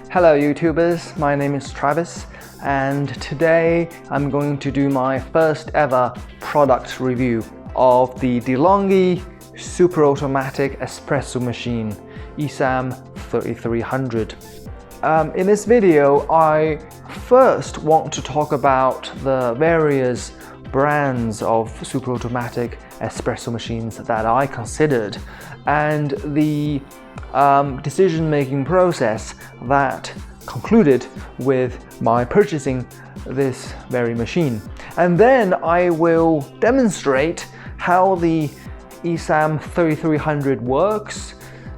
Hello YouTubers, my name is Travis and today I'm going to do my first ever product review of the Delonghi Super Automatic Espresso Machine ESAM 3300. In this video, I first want to talk about the various brands of super automatic espresso machines that I considered and the decision-making process that concluded with my purchasing this very machine. And then I will demonstrate how the ESAM 3300 works,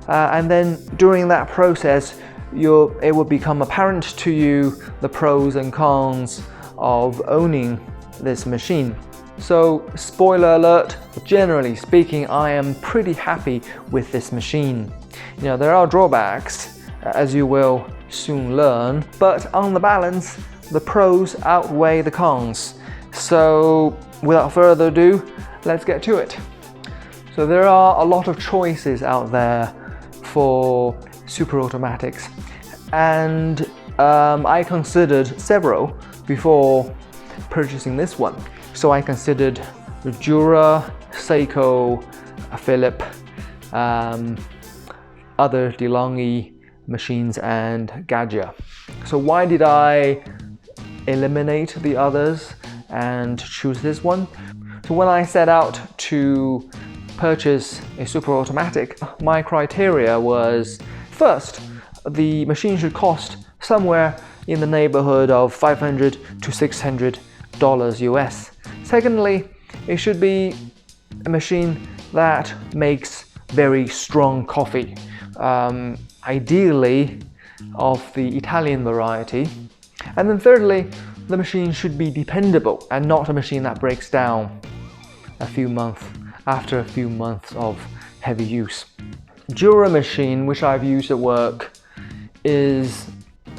and then during that process it will become apparent to you the pros and cons of owning this machine. So, spoiler alert, generally speaking, I am pretty happy with this machine. You know, there are drawbacks, as you will soon learn, but on the balance, the pros outweigh the cons. So, without further ado, let's get to it. So there are a lot of choices out there for super automatics, and I considered several before purchasing this one. So I considered the Jura, Saeco, Philip, other Delonghi machines and Gaggia. So why did I eliminate the others and choose this one? So when I set out to purchase a super automatic, my criteria was, first, the machine should cost somewhere in the neighborhood of $500 to $600 US. Secondly, it should be a machine that makes very strong coffee, ideally of the Italian variety. And then thirdly, the machine should be dependable and not a machine that breaks down after a few months of heavy use. Jura machine, which I've used at work, is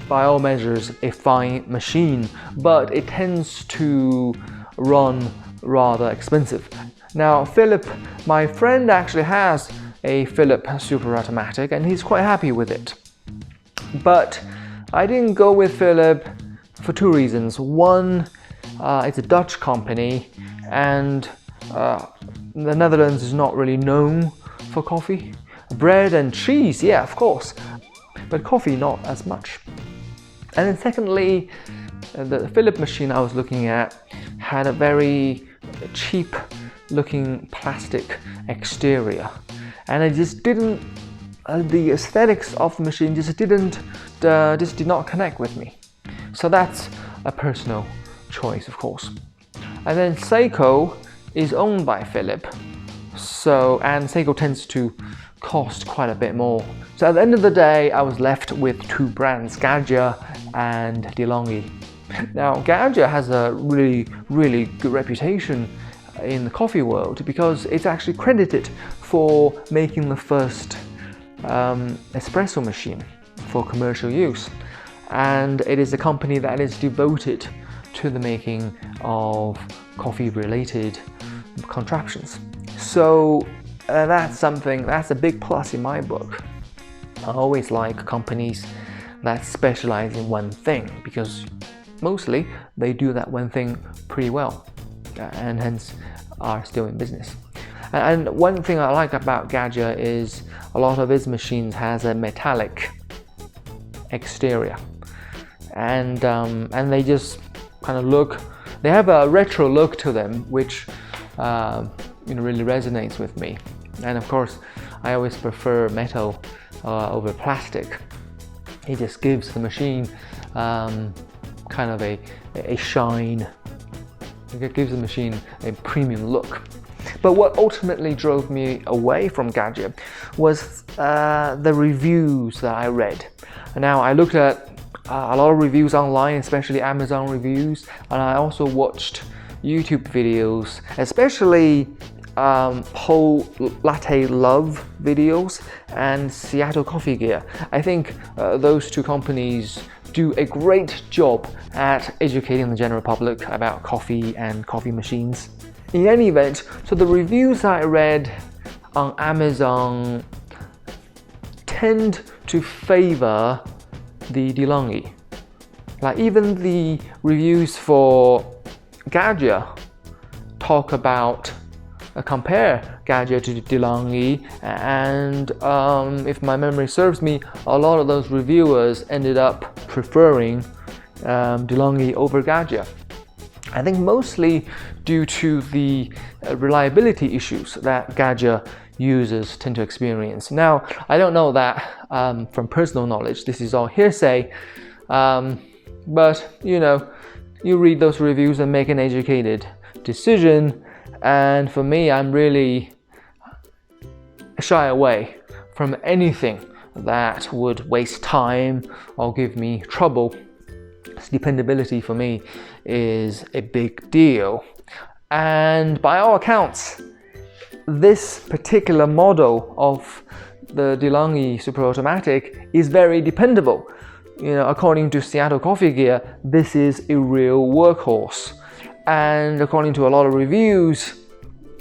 by all measures a fine machine, but it tends to run rather expensive. Now Philip, my friend, actually has a Philip super automatic and he's quite happy with it. But I didn't go with Philip for two reasons. One, it's a Dutch company and the Netherlands is not really known for coffee. Bread and cheese, yeah, of course, but coffee not as much. And then secondly, the Philip machine I was looking at had a very cheap looking plastic exterior, and it just didn't, the aesthetics of the machine just did not connect with me. So that's a personal choice, of course. And then Saeco is owned by Philip, and Saeco tends to cost quite a bit more. So at the end of the day, I was left with two brands, Gaggia and Delonghi. Now Gaggia has a really good reputation in the coffee world because it's actually credited for making the first espresso machine for commercial use, and it is a company that is devoted to the making of coffee related contraptions. So that's a big plus in my book. I always like companies that specialize in one thing because mostly they do that one thing pretty well and hence are still in business. And one thing I like about Gaggia is a lot of its machines has a metallic exterior, and they just kind of they have a retro look to them, which really resonates with me. And of course, I always prefer metal over plastic. It just gives the machine kind of a shine. It gives the machine a premium look. But what ultimately drove me away from Gaggia was the reviews that I read. Now I looked at a lot of reviews online, especially Amazon reviews, and I also watched YouTube videos, especially Whole Latte Love videos and Seattle Coffee Gear. I think those two companies do a great job at educating the general public about coffee and coffee machines. In any event, so the reviews I read on Amazon tend to favor the Delonghi. Like even the reviews for Gaggia talk about compare Gaggia to Delonghi, and if my memory serves me, a lot of those reviewers ended up preferring Delonghi over Gaggia. I think mostly due to the reliability issues that Gaggia users tend to experience. Now, I don't know that from personal knowledge, this is all hearsay, but you read those reviews and make an educated decision. And for me, I'm really shy away from anything that would waste time or give me trouble. Dependability for me is a big deal. And by all accounts, this particular model of the Delonghi Super Automatic is very dependable. According to Seattle Coffee Gear, this is a real workhorse. And according to a lot of reviews,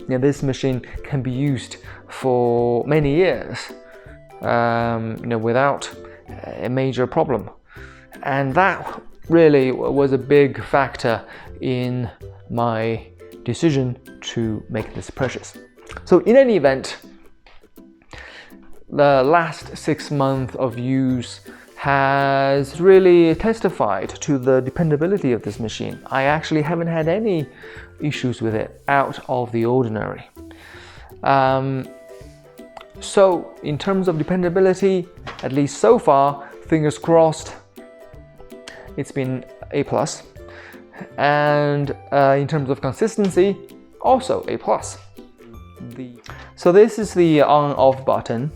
this machine can be used for many years, without a major problem. And that really was a big factor in my decision to make this purchase. So in any event, the last 6 months of use has really testified to the dependability of this machine. I actually haven't had any issues with it out of the ordinary. So in terms of dependability, at least so far, fingers crossed, it's been A+. And in terms of consistency, also A+. So this is the on-off button,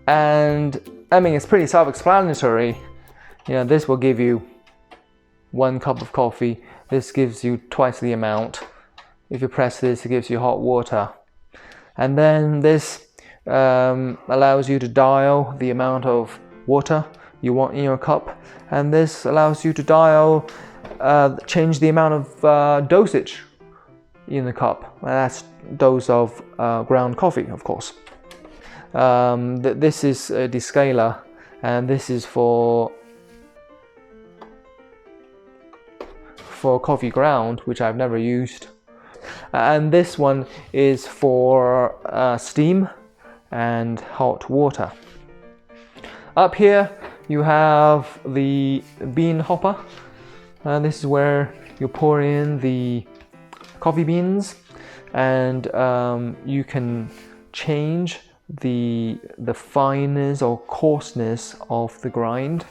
and I mean, it's pretty self-explanatory. This will give you 1 cup of coffee. This gives you twice the amount. If you press this, it gives you hot water. And then this allows you to dial the amount of water you want in your cup. And this allows you to dial, change the amount of dosage in the cup. That's dose of ground coffee, of course. This is a descaler, and this is for coffee ground, which I've never used. And this one is for steam and hot water. Up here you have the bean hopper. This is where you pour in the coffee beans, and you can change the fineness or coarseness of the grind.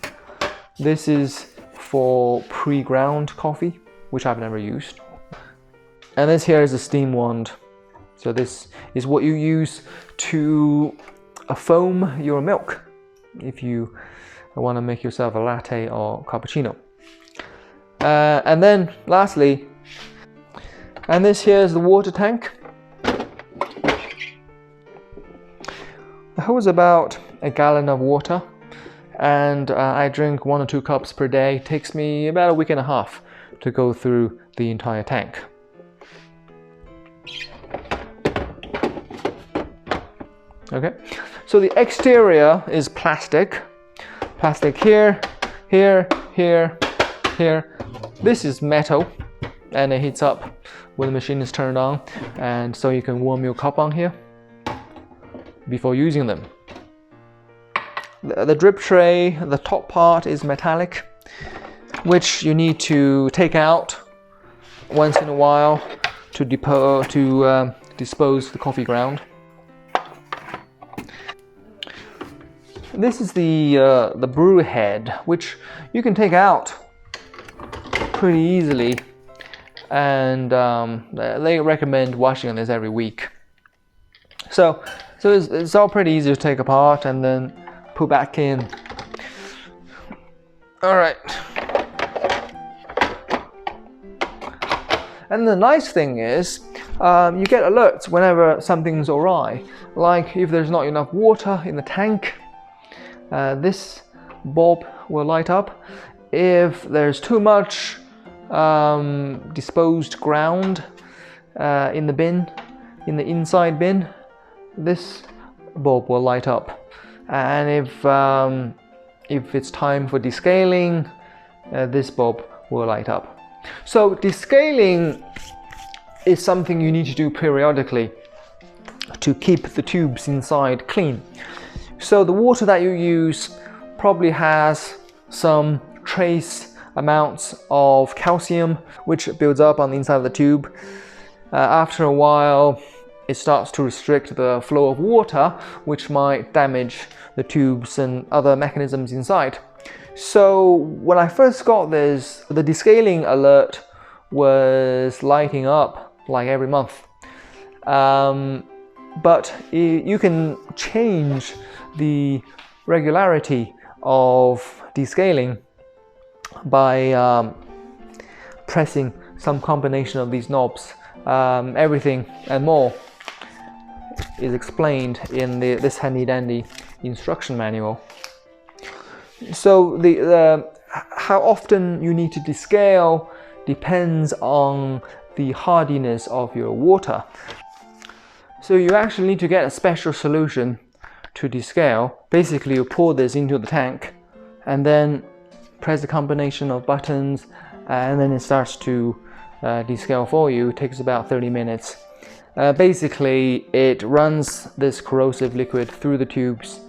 This is for pre-ground coffee, which I've never used. And this here is a steam wand. So this is what you use to foam your milk if you want to make yourself a latte or cappuccino. And then lastly, and this here is the water tank. It holds about a gallon of water, and I drink 1 or 2 cups per day. It takes me about a week and a half to go through the entire tank. Okay, so the exterior is plastic. Plastic here, here, here, here. This is metal, and it heats up when the machine is turned on, and so you can warm your cup on here before using them. The drip tray, the top part is metallic, which you need to take out once in a while to dispose the coffee ground. This is the brew head, which you can take out pretty easily, and they recommend washing this every week. So it's all pretty easy to take apart and then put back in. All right. And the nice thing is, you get alerts whenever something's awry. Like if there's not enough water in the tank, this bulb will light up. If there's too much disposed ground in the bin, in the inside bin, this bulb will light up. And if it's time for descaling, this bulb will light up. So descaling is something you need to do periodically to keep the tubes inside clean. So the water that you use probably has some trace amounts of calcium which builds up on the inside of the tube. After a while, it starts to restrict the flow of water, which might damage the tubes and other mechanisms inside. So when I first got this, the descaling alert was lighting up like every month. But you can change the regularity of descaling by pressing some combination of these knobs. Everything and more is explained in this handy dandy instruction manual. So how often you need to descale depends on the hardiness of your water. So you actually need to get a special solution to descale. Basically, you pour this into the tank and then press the combination of buttons, and then it starts to descale for you. It takes about 30 minutes. Basically, it runs this corrosive liquid through the tubes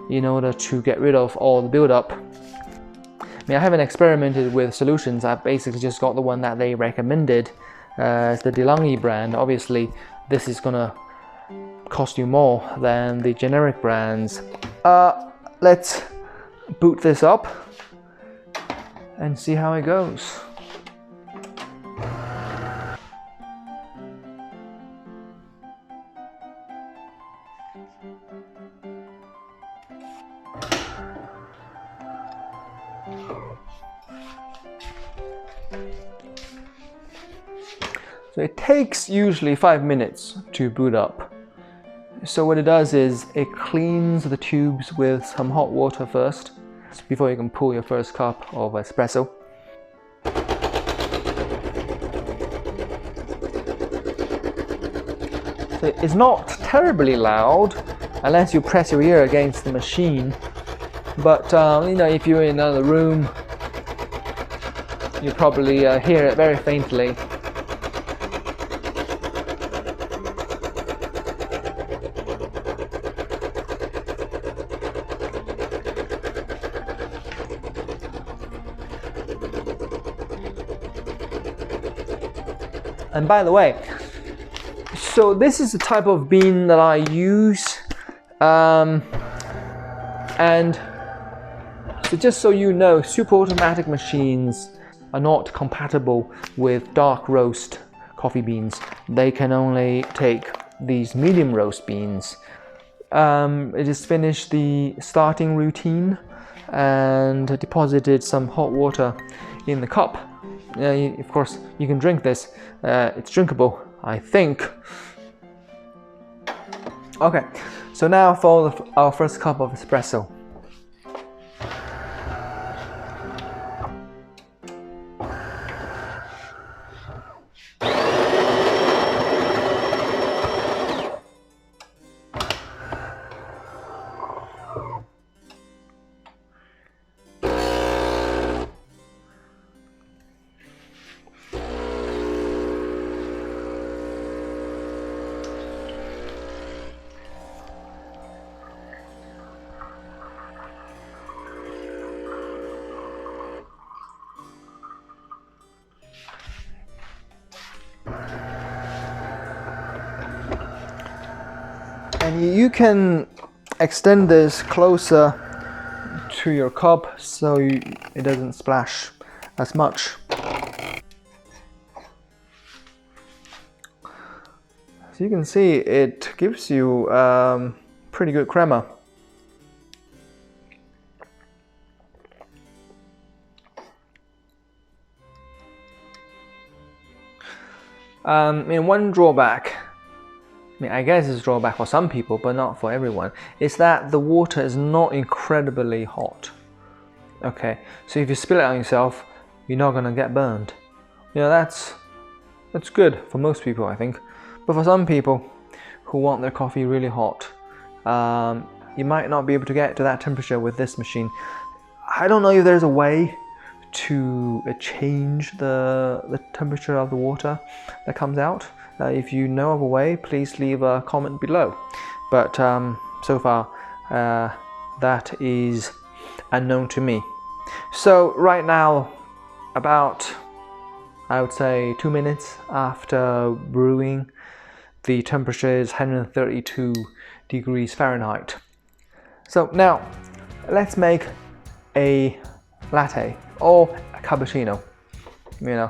in order to get rid of all the buildup. I mean, I haven't experimented with solutions. I've basically just got the one that they recommended. It's the Delonghi brand. Obviously, this is gonna cost you more than the generic brands. Let's boot this up and see how it goes. So it takes usually 5 minutes to boot up. So what it does is it cleans the tubes with some hot water first, before you can pour your first cup of espresso. So it's not terribly loud unless you press your ear against the machine, but you know, if you're in another room, you probably hear it very faintly. And by the way, so this is the type of bean that I use, and so just so you know, super automatic machines are not compatible with dark roast coffee beans. They can only take these medium roast beans. I just finished the starting routine and deposited some hot water in the cup. Of course, you can drink this. It's drinkable, I think. Okay, so now for our first cup of espresso. And you can extend this closer to your cup so it doesn't splash as much. So you can see it gives you pretty good crema. One drawback, I guess it's a drawback for some people, but not for everyone, is that the water is not incredibly hot. Okay, so if you spill it on yourself, you're not gonna get burned. You know, that's good for most people, I think. But for some people who want their coffee really hot, you might not be able to get to that temperature with this machine. I don't know if there's a way to change the temperature of the water that comes out. If you know of a way, please leave a comment below. But so far, that is unknown to me. So right now, about, I would say, 2 minutes after brewing, the temperature is 132 degrees Fahrenheit. So now, let's make a latte or a cappuccino, you know.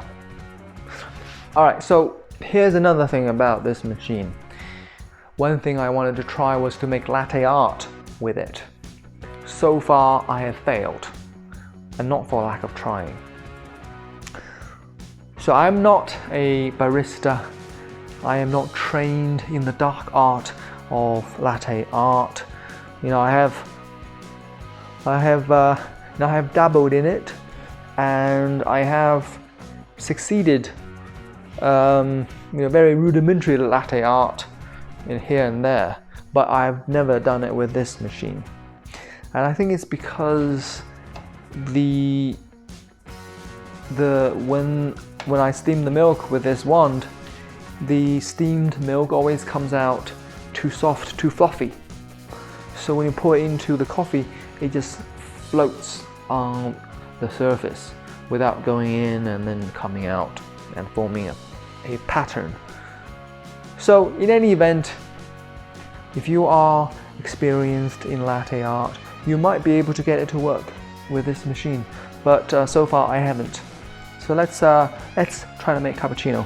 Alright, so here's another thing about this machine. One thing I wanted to try was to make latte art with it. So far I have failed, and not for lack of trying. So I'm not a barista. I am not trained in the dark art of latte art. You know, I have dabbled in it, and I have succeeded. Very rudimentary latte art in here and there, but I've never done it with this machine. And I think it's because when I steam the milk with this wand, the steamed milk always comes out too soft, too fluffy. So when you pour it into the coffee, it just floats on the surface without going in and then coming out and forming a pattern. So in any event, if you are experienced in latte art, you might be able to get it to work with this machine, but so far I haven't. So let's try to make cappuccino.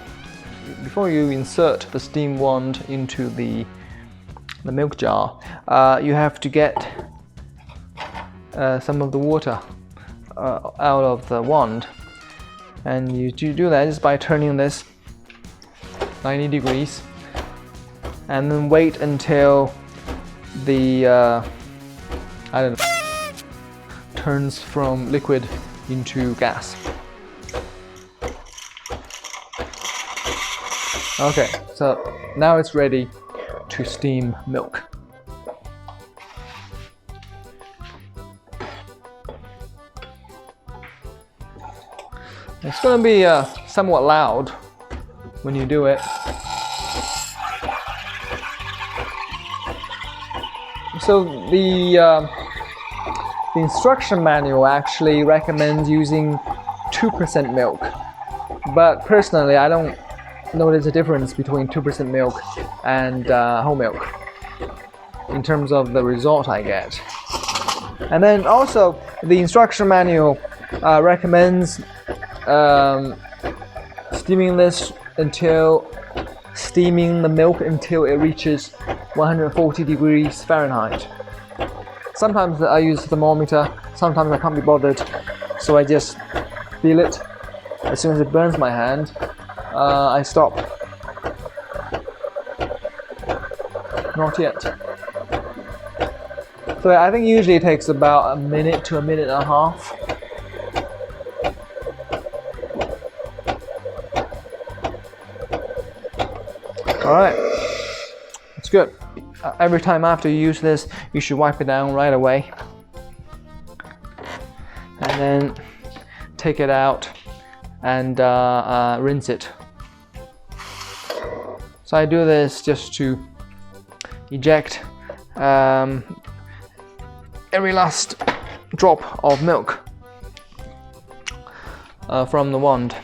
Before you insert the steam wand into the milk jar, you have to get some of the water out of the wand, and you do that just by turning this 90 degrees and then wait until the turns from liquid into gas. Okay, so now it's ready to steam milk. It's going to be somewhat loud when you do it. So the instruction manual actually recommends using 2% milk, but personally I don't notice a difference between 2% milk and whole milk in terms of the result I get. And then also the instruction manual recommends steaming the milk until it reaches 140 degrees Fahrenheit. Sometimes I use a thermometer, sometimes I can't be bothered, so I just feel it. As soon as it burns my hand, I stop. Not yet. So I think usually it takes about a minute to a minute and a half. Alright, it's good. Every time after you use this, you should wipe it down right away. And then take it out and rinse it. So I do this just to eject every last drop of milk from the wand,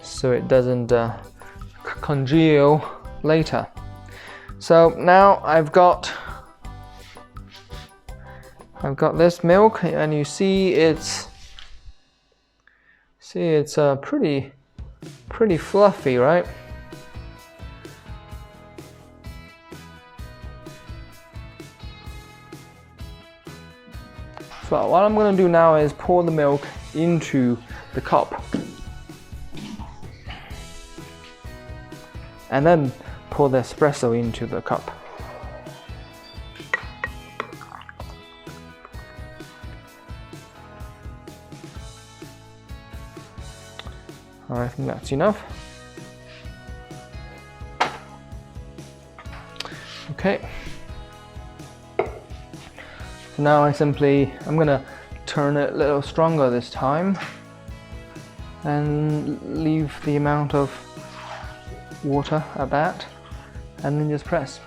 so it doesn't congeal later. So now I've got this milk, and you see it's pretty fluffy, right? So what I'm going to do now is pour the milk into the cup, and then pour the espresso into the cup. I think that's enough. Okay. So now I'm gonna turn it a little stronger this time and leave the amount of water at that, and then just press.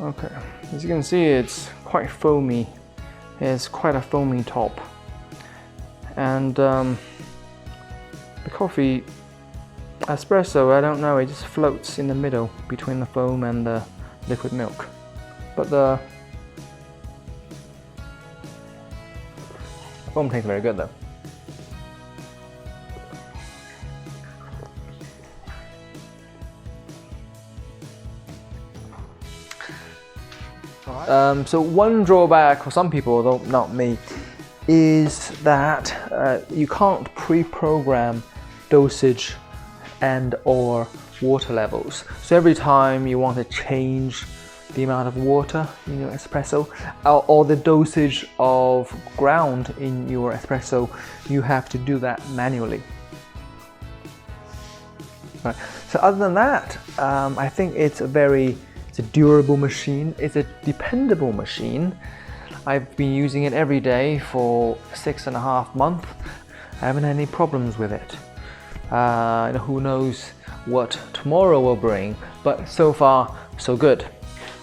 Okay, as you can see, it's quite foamy. It's quite a foamy top, and the coffee espresso, I don't know, it just floats in the middle between the foam and the liquid milk. But the foam tastes very good though. So one drawback for some people, though not me, is that you can't pre-program dosage and or water levels. So every time you want to change the amount of water in your espresso or the dosage of ground in your espresso, you have to do that manually. Right. So other than that, I think it's a durable machine. It's a dependable machine. I've been using it every day for 6.5 months. I haven't had any problems with it. Who knows what tomorrow will bring, but so far so good.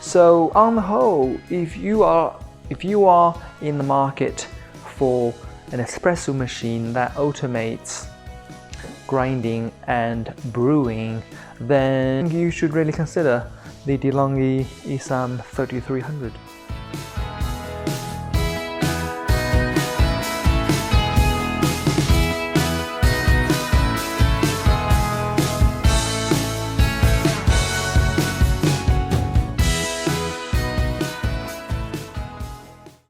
So on the whole, if you are in the market for an espresso machine that automates grinding and brewing, then you should really consider the Delonghi ESAM 3300.